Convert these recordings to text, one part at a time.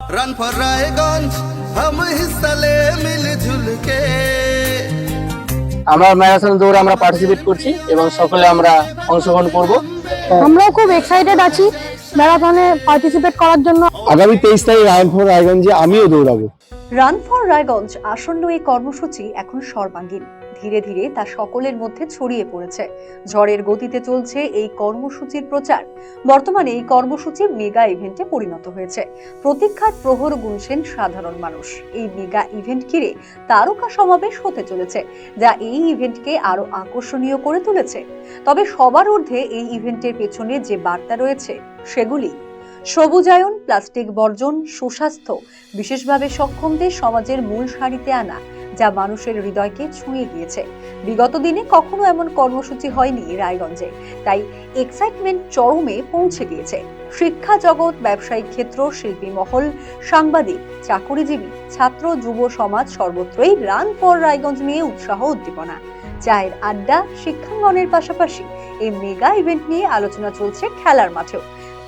Run for Raiganj हम हिस्सा ले मिलजुल के। আমরা ম্যারাথন দৌড়ে আমরা পার্টিসিপেট করছি এবং সকলে আমরা অংশগ্রহণ করব। আমরাও খুব এক্সাইটেড আছি ম্যারাথনে পার্টিসিপেট করার জন্য। আগামী 23 তারিখ রান ফর রায়গঞ্জে আমিও দৌড়াবো। রান ফর রায়গঞ্জ আসন্ন এই কর্মসূচি এখন সর্বাঙ্গীন, ধীরে ধীরে তা সকলের মধ্যে ছড়িয়ে পড়েছে। ঝড়ের গতিতে চলছে এই কর্মসূচির প্রচার। বর্তমানে এই কর্মসূচি মেগা ইভেন্টে পরিণত হয়েছে। প্রতীক্ষার প্রহর গুনছেন সাধারণ মানুষ। এই মেগা ইভেন্ট ঘিরে তারকা সমাবেশ হতে চলেছে, যা এই ইভেন্টকে আরো আকর্ষণীয় করে তুলেছে। তবে সবার ঊর্ধ্বে এই ইভেন্টের পেছনে যে বার্তা রয়েছে সেগুলি সবুজায়ন, প্লাস্টিক বর্জন, সুস্বাস্থ্য, বিশেষভাবে সক্ষমদের সমাজের মূল সারিতে আনা, যা মানুষের হৃদয়কে ছুঁয়ে গিয়েছে। বিগত দিনে কখনো এমন কর্মসূচি হয়নি রায়গঞ্জে, তাই এক্সাইটমেন্ট চরমে পৌঁছে গিয়েছে। শিক্ষা জগৎ, ব্যবসায়িক ক্ষেত্র, শিল্পী মহল, সাংবাদিক, চাকুরিজীবী, ছাত্র, যুব সমাজ সর্বত্রই রান ফর রায়গঞ্জ নিয়ে উৎসাহ উদ্দীপনা। চায়ের আড্ডা, শিক্ষাঙ্গনের পাশাপাশি এই মেগা ইভেন্ট নিয়ে আলোচনা চলছে খেলার মাঠেও।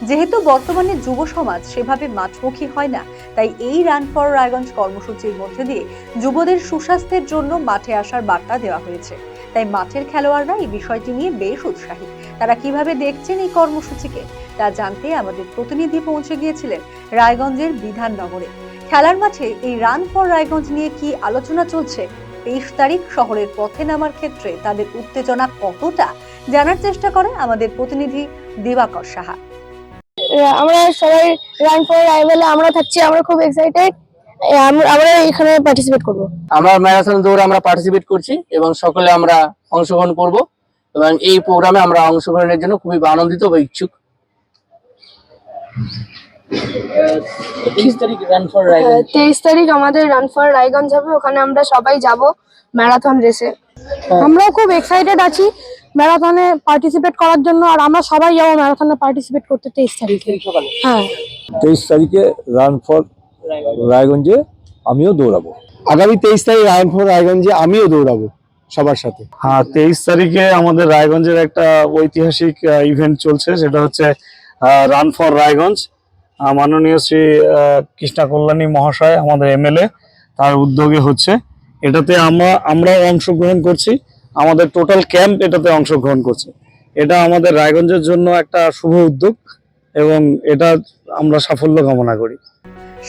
যেহেতু বর্তমানে যুব সমাজ সেভাবে মাঠমুখী হয় না, তাই এই রান ফর রায়গঞ্জ কর্মসূচির মধ্যে দিয়ে যুবদের সুস্বাস্থ্যের জন্য মাঠে আসার বার্তা দেওয়া হয়েছে। তাই মাঠের খেলোয়াড়রা এই বিষয়টি নিয়ে বেশ উৎসাহী। তারা কিভাবে দেখছেন এই কর্মসূচিকে তা জানতে আমাদের প্রতিনিধি পৌঁছে গিয়েছিলেন রায়গঞ্জের বিধাননগরে। খেলার মাঠে এই রান ফর রায়গঞ্জ নিয়ে কি আলোচনা চলছে, 23 তারিখ শহরের পথে নামার ক্ষেত্রে তাদের উত্তেজনা কতটা, জানার চেষ্টা করে আমাদের প্রতিনিধি দিবাকর সাহা। আমরা সবাই রান ফর রাইভালে আমরা থাকছি, আমরা খুব এক্সাইটেড। আমরা এখানে পার্টিসিপেট করব। আমরা ম্যারাথন দৌড়ে আমরা পার্টিসিপেট করছি এবং সকলে আমরা অংশগ্রহণ করব এবং এই প্রোগ্রামে আমরা অংশগ্রহণের জন্য খুবই আনন্দিত ও ইচ্ছুক। 23 তারিখ রান ফর রায়গঞ্জ। 23 তারিখ আমাদের রান ফর রায়গঞ্জ হবে, ওখানে আমরা সবাই যাব ম্যারাথন রেসে। আমরাও খুব এক্সাইটেড আছি ম্যারাথনে পার্টিসিপেট করার জন্য, আর আমরা সবাই যাবো ম্যারাথনে পার্টিসিপেট করতে 23 তারিখে। হ্যাঁ, 23 তারিখে রান ফর রায়গঞ্জে আমিও দৌড়াবো। আগামী 23 তারিখ রান ফর রায়গঞ্জে আমিও দৌড়াবো সবার সাথে। হ্যাঁ, 23 তারিখে আমাদের রায়গঞ্জের একটা ঐতিহাসিক ইভেন্ট চলছে, সেটা হচ্ছে রান ফর রায়গঞ্জ। মাননীয় শ্রী কৃষ্ণা কল্যাণী মহাশয়, আমাদের এমএলএ, তার উদ্যোগে হচ্ছে। এটাতে আমরাও অংশগ্রহণ করছি, আমাদের টোটাল ক্যাম্প এটাতে অংশগ্রহণ করছে। এটা আমাদের রায়গঞ্জের জন্য একটা শুভ উদ্যোগ এবং এটা আমরা সাফল্য কামনা করি।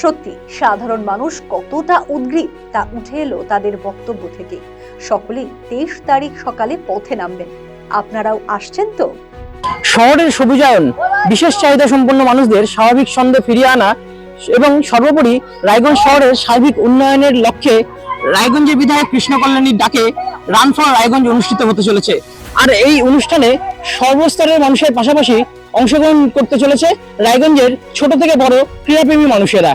সত্যি সাধারণ মানুষ কতটা উদ্গ্রীব তা উঠে এলো তাদের বক্তব্য থেকে। সকলেই 23 তারিখ সকালে পথে নামবেন। আপনারাও আসছেন তো? শহরের সবুজায়ন, বিশেষ চাহিদা সম্পন্ন মানুষদের স্বাভাবিক ছন্দে ফিরিয়ে আনা এবং সর্বোপরি রায়গঞ্জ শহরের সার্বিক উন্নয়নের লক্ষ্যে রায়গঞ্জের বিধায়ক কৃষ্ণ কল্যাণীর ডাকে রান ফর রায়গঞ্জ অনুষ্ঠিত হতে চলেছে। আর এই অনুষ্ঠানে সর্বস্তরের মানুষের পাশাপাশি অংশগ্রহণ করতে চলেছে রায়গঞ্জের ছোট থেকে বড় ক্রীড়াপ্রেমী মানুষেরা।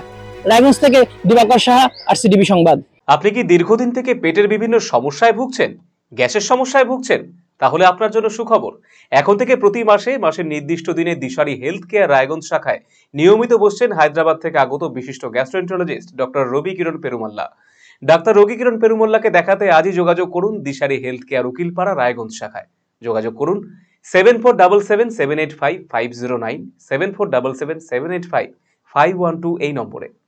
রায়গঞ্জ থেকে দিবাকর সাহা, আরসিটিভি সংবাদ। আপনি কি দীর্ঘদিন থেকে পেটের বিভিন্ন সমস্যায় ভুগছেন, গ্যাসের সমস্যায় ভুগছেন? তাহলে আপনার জন্য সুখবর। এখন থেকে প্রতি মাসের নির্দিষ্ট দিনে দিশারি হেলথ কেয়ার রায়গঞ্জ শাখায় নিয়মিত বসছেন হায়দ্রাবাদ থেকে আগত বিশিষ্ট গ্যাস্ট্রোএন্টারোলজিস্ট ডক্টর রবি কিরণ পেরুমাল্লা। ডাক্তার রবি কিরণ পেরুমাল্লাকে দেখাতে আজই যোগাযোগ করুন দিশারি হেলথ কেয়ার উকিলপাড়া রায়গঞ্জ শাখায়। যোগাযোগ করুন 7477785509, 7477785512 এই নম্বরে।